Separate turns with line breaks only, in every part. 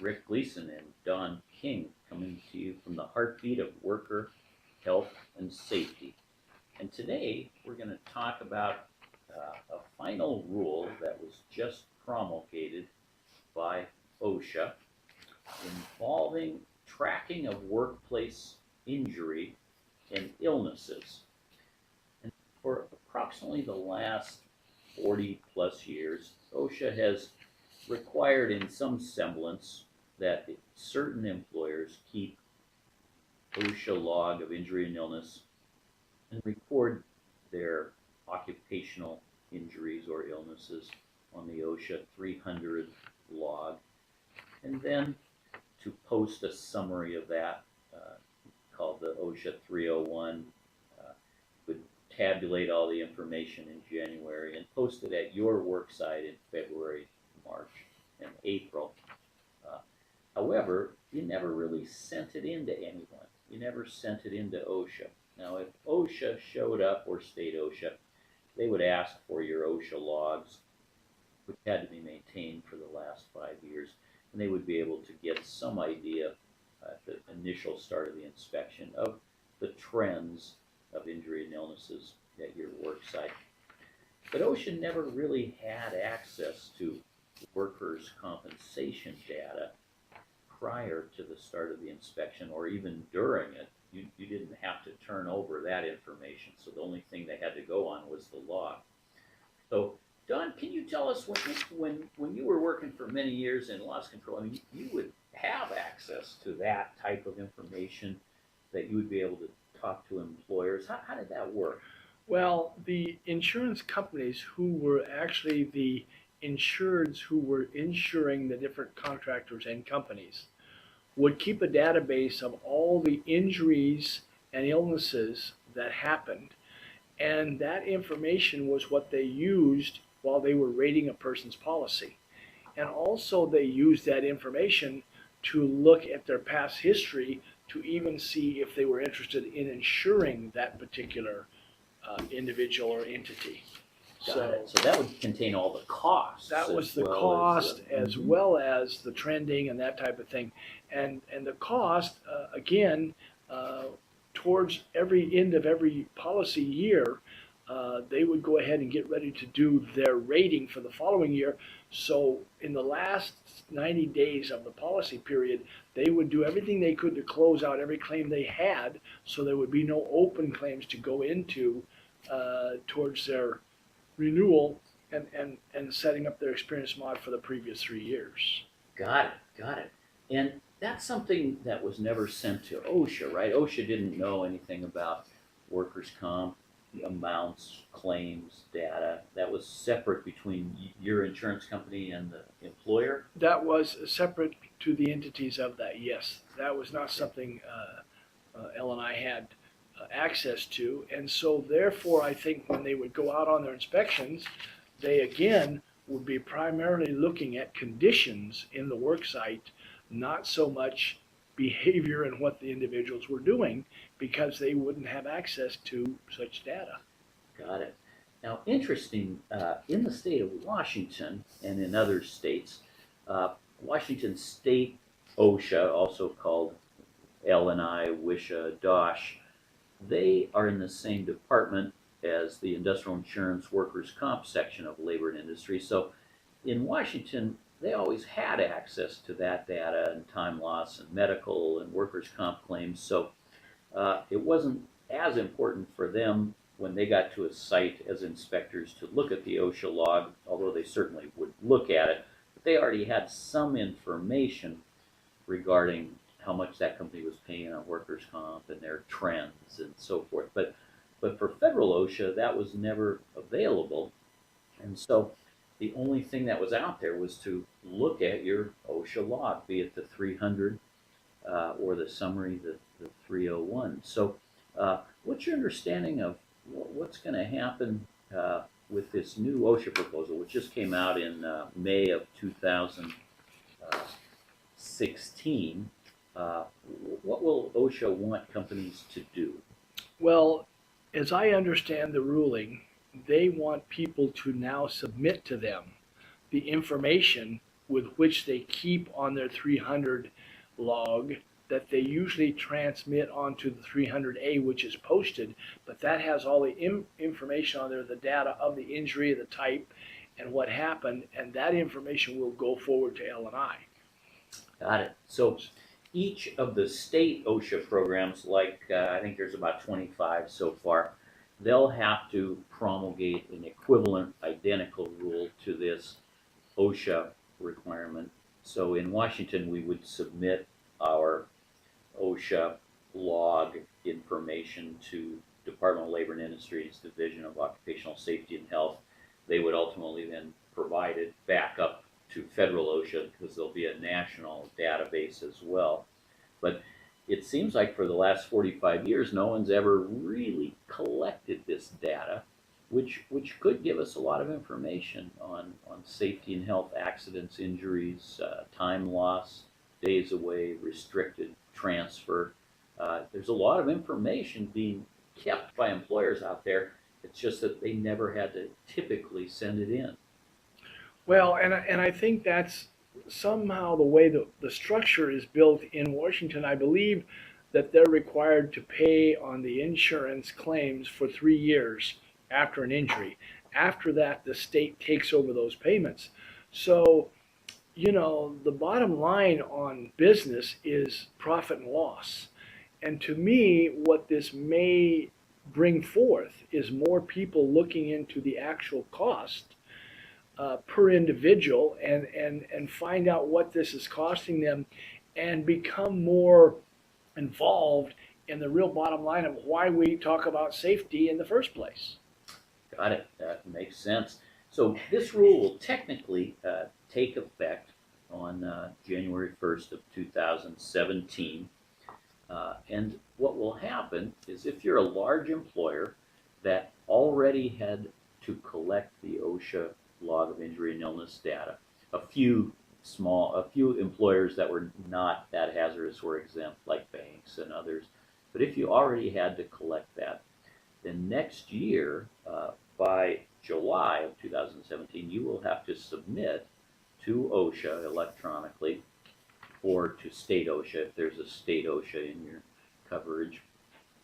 Rick Gleason and Don King coming to you from the heartbeat of worker health and safety. And today we're going to talk about a final rule that was just promulgated by OSHA involving tracking of workplace injury and illnesses. And for approximately the last 40 plus years, OSHA has required in some semblance that certain employers keep OSHA log of injury and illness and record their occupational injuries or illnesses on the OSHA 300 log, and then to post a summary of that called the OSHA 301. Would tabulate all the information in January and post it at your work site in February, March, and April. However, you never really sent it in to anyone. You never sent it into OSHA. Now, if OSHA showed up, or state OSHA, they would ask for your OSHA logs, which had to be maintained for the last 5 years, and they would be able to get some idea at the initial start of the inspection of the trends of injury and illnesses at your work site. But OSHA never really had access to workers' compensation data prior to the start of the inspection or even during it. You didn't have to turn over that information, so the only thing they had to go on was the log. So, Don, can you tell us when you were working for many years in loss control, I mean, you would have access to that type of information that you would be able to talk to employers. How did that work?
Well, the insurance companies who were actually the insureds who were insuring the different contractors and companies would keep a database of all the injuries and illnesses that happened. And that information was what they used while they were rating a person's policy. And also they used that information to look at their past history to even see if they were interested in insuring that particular individual or entity.
So that would contain all the costs.
That was the cost as well as the trending and that type of thing. And the cost, again, towards every end of every policy year, they would go ahead and get ready to do their rating for the following year. So in the last 90 days of the policy period, they would do everything they could to close out every claim they had, so there would be no open claims to go into towards their renewal and setting up their experience mod for the previous 3 years.
Got it. And that's something that was never sent to OSHA, right? OSHA didn't know anything about workers' comp, amounts, claims, data. That was separate between your insurance company and the employer?
That was separate to the entities of that, yes. That was not something L&I had access to. And so therefore, I think when they would go out on their inspections, they again would be primarily looking at conditions in the work site, not so much behavior and what the individuals were doing, because they wouldn't have access to such data.
Got it. Now, interesting, in the state of Washington and in other states, Washington State OSHA, also called L&I, WSHA, DOSH, they are in the same department as the Industrial Insurance Workers' Comp section of Labor and Industry. So in Washington, they always had access to that data and time loss and medical and workers' comp claims. So it wasn't as important for them when they got to a site as inspectors to look at the OSHA log, although they certainly would look at it. But they already had some information regarding how much that company was paying on workers' comp and their trends and so forth. But for federal OSHA, that was never available. And so the only thing that was out there was to look at your OSHA log, be it the 300 or the summary, the 301. So what's your understanding of what's going to happen with this new OSHA proposal, which just came out in May of 2016? What will OSHA want companies to do?
Well, as I understand the ruling, they want people to now submit to them the information with which they keep on their 300 log that they usually transmit onto the 300A, which is posted, but that has all the information on there, the data of the injury, the type, and what happened, and that information will go forward to L&I.
Got it. So each of the state OSHA programs, like I think there's about 25 so far, they'll have to promulgate an equivalent, identical rule to this OSHA requirement. So in Washington, we would submit our OSHA log information to Department of Labor and Industries Division of Occupational Safety and Health. They would ultimately then provide it back up to federal OSHA because there'll be a national database as well. But it seems like for the last 45 years, no one's ever really collected this data, which could give us a lot of information on safety and health, accidents, injuries, time loss, days away, restricted transfer. There's a lot of information being kept by employers out there. It's just that they never had to typically send it in.
Well, and I think that's somehow the way the structure is built in Washington. I believe that they're required to pay on the insurance claims for 3 years after an injury. After that, the state takes over those payments. So, the bottom line on business is profit and loss. And to me, what this may bring forth is more people looking into the actual cost per individual and find out what this is costing them and become more involved in the real bottom line of why we talk about safety in the first place.
Got it. That makes sense. So this rule will technically take effect on January 1st of 2017. And what will happen is if you're a large employer that already had to collect the OSHA log of injury and illness data, a few employers that were not that hazardous were exempt, like banks and others. But if you already had to collect that, then next year, by July of 2017, you will have to submit to OSHA electronically, or to state OSHA if there's a state OSHA in your coverage.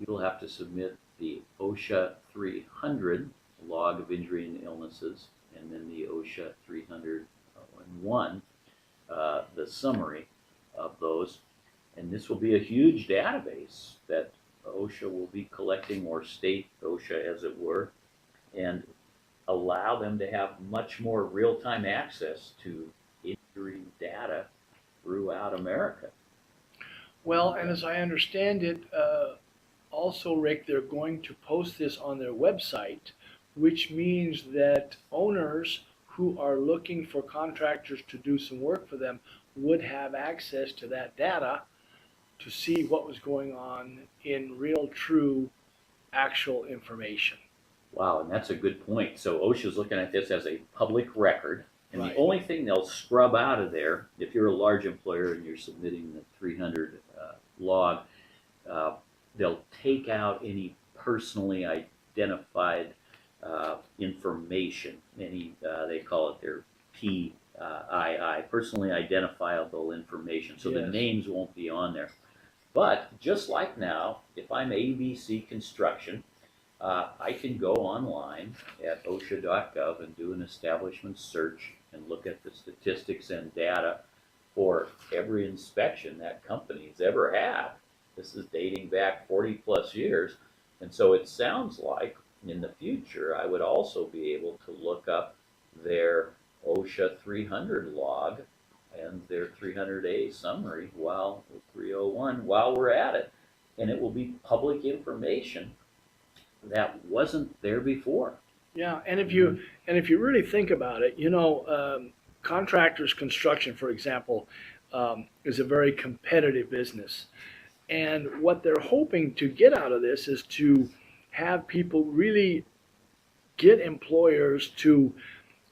You'll have to submit the OSHA 300 log of injury and illnesses, and then the OSHA 301, the summary of those. And this will be a huge database that OSHA will be collecting, or state OSHA as it were, and allow them to have much more real-time access to injury data throughout America.
Well, and as I understand it, also, Rick, they're going to post this on their website, which means that owners who are looking for contractors to do some work for them would have access to that data to see what was going on in real, true, actual information.
Wow, and that's a good point. So OSHA's looking at this as a public record, and
Right.
the only thing they'll scrub out of there, if you're a large employer and you're submitting the 300 log, they'll take out any personally identified information. They call it their PII, personally identifiable information. So the
Yes.
names won't be on there. But just like now, if I'm ABC Construction, I can go online at OSHA.gov and do an establishment search and look at the statistics and data for every inspection that company's ever had. This is dating back 40 plus years. And so it sounds like in the future, I would also be able to look up their OSHA 300 log and their 300A summary, 301, while we're at it. And it will be public information that wasn't there before.
Yeah, and if you really think about it, contractors construction, for example, is a very competitive business, and what they're hoping to get out of this is to have people really get employers to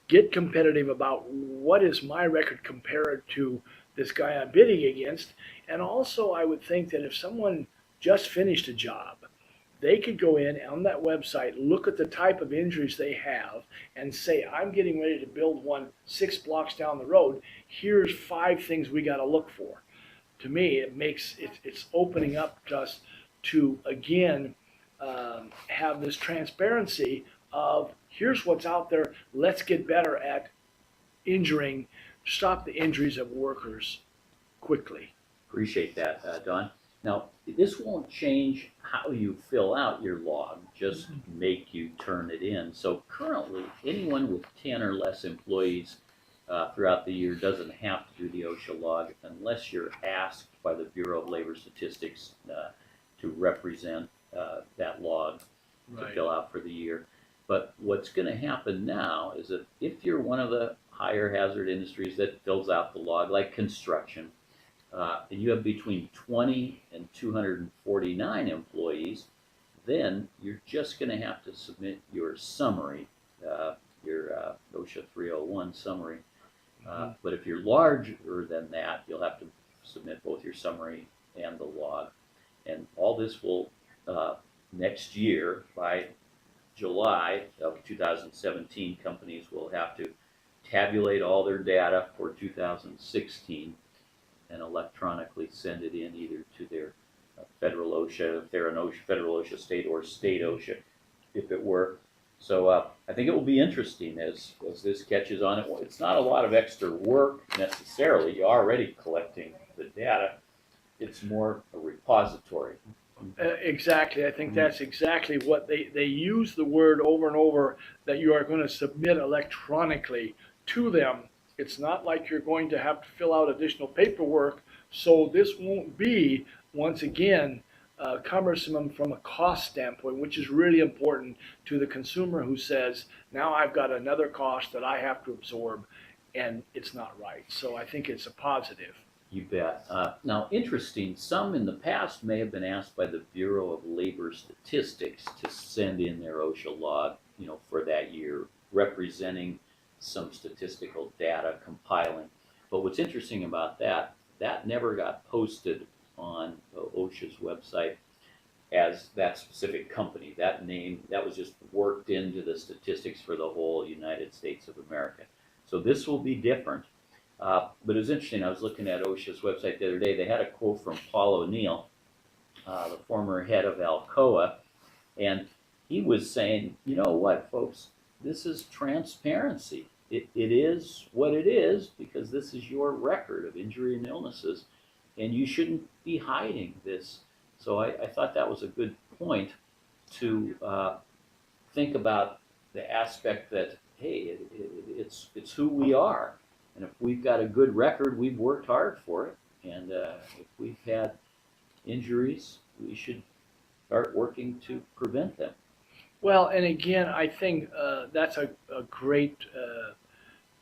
get competitive about what is my record compared to this guy I'm bidding against. And also, I would think that if someone just finished a job they could go in on that website, look at the type of injuries they have, and say, I'm getting ready to build one 6 blocks down the road. Here's 5 things we got to look for. To me, it's opening up us to, again, have this transparency of here's what's out there. Let's get better at stop the injuries of workers quickly.
Appreciate that, Don. Now, this won't change how you fill out your log, just make you turn it in. So currently, anyone with 10 or less employees throughout the year doesn't have to do the OSHA log unless you're asked by the Bureau of Labor Statistics to represent that log to fill out for the year. But what's going to happen now is that if you're one of the higher hazard industries that fills out the log, like construction, and you have between 20 and 249 employees, then you're just going to have to submit your summary, your OSHA 301 summary. But if you're larger than that, you'll have to submit both your summary and the log. And all this will, next year, by July of 2017, companies will have to tabulate all their data for 2016 and electronically send it in either to their federal OSHA, if they're an OSHA, federal OSHA state, or state OSHA, if it were. So I think it will be interesting as this catches on. It's not a lot of extra work necessarily. You're already collecting the data. It's more a repository.
Exactly. I think that's exactly what they use the word over and over, that you are going to submit electronically to them. It's not like you're going to have to fill out additional paperwork. So this won't be, once again, cumbersome from a cost standpoint, which is really important to the consumer who says, now I've got another cost that I have to absorb, and it's not right. So I think it's a positive.
You bet. Now, interesting, some in the past may have been asked by the Bureau of Labor Statistics to send in their OSHA log, for that year, representing some statistical data compiling. But what's interesting about that never got posted on OSHA's website as that specific company. That name, that was just worked into the statistics for the whole United States of America. So this will be different. But it was interesting, I was looking at OSHA's website the other day. They had a quote from Paul O'Neill, the former head of Alcoa, and he was saying, you know what, folks, this is transparency. It is what it is because this is your record of injury and illnesses, and you shouldn't be hiding this. So I thought that was a good point to think about the aspect that, hey, it's who we are. And if we've got a good record, we've worked hard for it. And if we've had injuries, we should start working to prevent them.
Well, and again, I think that's a great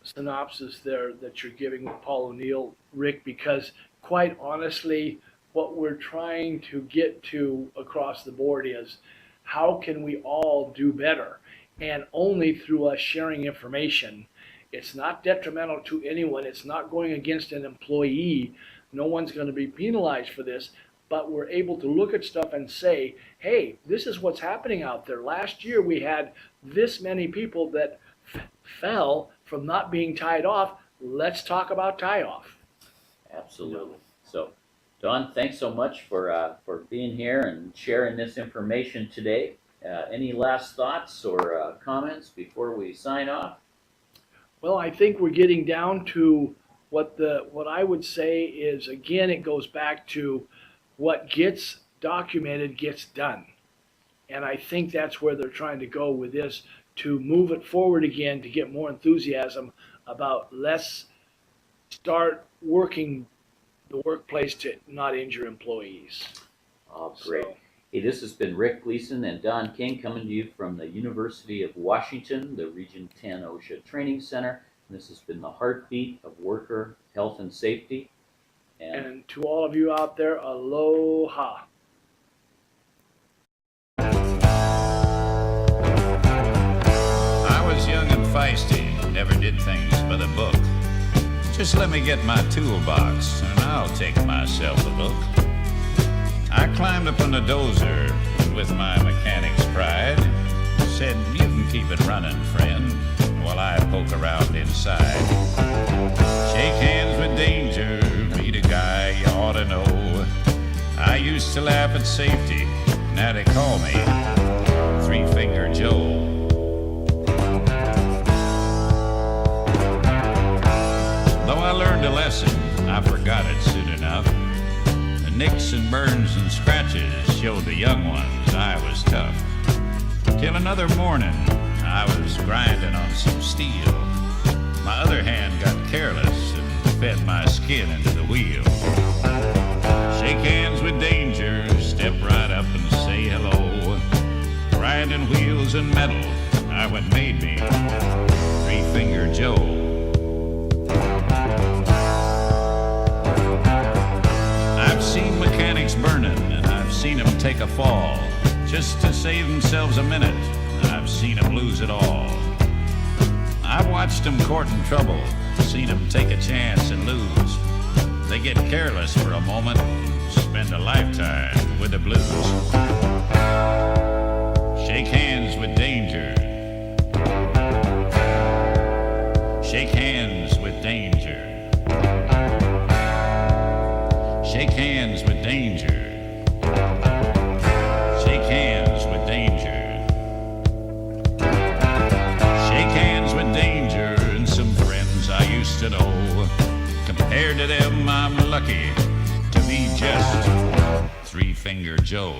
synopsis there that you're giving with Paul O'Neill, Rick, because quite honestly, what we're trying to get to across the board is how can we all do better? And only through us sharing information. It's not detrimental to anyone. It's not going against an employee. No one's going to be penalized for this. But we're able to look at stuff and say, hey, this is what's happening out there. Last year we had this many people that fell from not being tied off. Let's talk about tie-off.
Absolutely. So, Don, thanks so much for being here and sharing this information today. Any last thoughts or comments before we sign off?
Well, I think we're getting down to what I would say is, again, it goes back to what gets documented gets done. And I think that's where they're trying to go with this, to move it forward again, to get more enthusiasm about let's start working the workplace to not injure employees.
Oh, great. So, hey, this has been Rick Gleason and Don King coming to you from the University of Washington, the Region 10 OSHA Training Center. And this has been the heartbeat of worker health and safety.
And to all of you out there, aloha.
I was young and feisty, never did things by the book. Just let me get my toolbox and I'll take myself a look. I climbed up on the dozer and with my mechanic's pride. Said, you can keep it running, friend, while I poke around inside. Shake hands with danger, meet a guy you ought to know. I used to laugh at safety, now they call me Three-Finger Joe. Though I learned a lesson, I forgot it soon enough. The nicks and burns and scratches showed the young ones I was tough. Till another morning, I was grinding on some steel. My other hand got careless and fed my skin into the wheel. Shake hands with danger, step right up and say hello. Grinding wheels and metal, I what made me Three-Finger Joe. I've seen mechanics burning, and I've seen them take a fall just to save themselves a minute, and I've seen them lose it all. I've watched them courting trouble, seen them take a chance and lose. They get careless for a moment, spend a lifetime with the blues. Shake hands with danger. Shake hands with danger. Shake hands with danger. Shake hands with danger. Shake hands with danger and some friends I used to know. Compared to them, I'm lucky to be just Three-Finger Joe.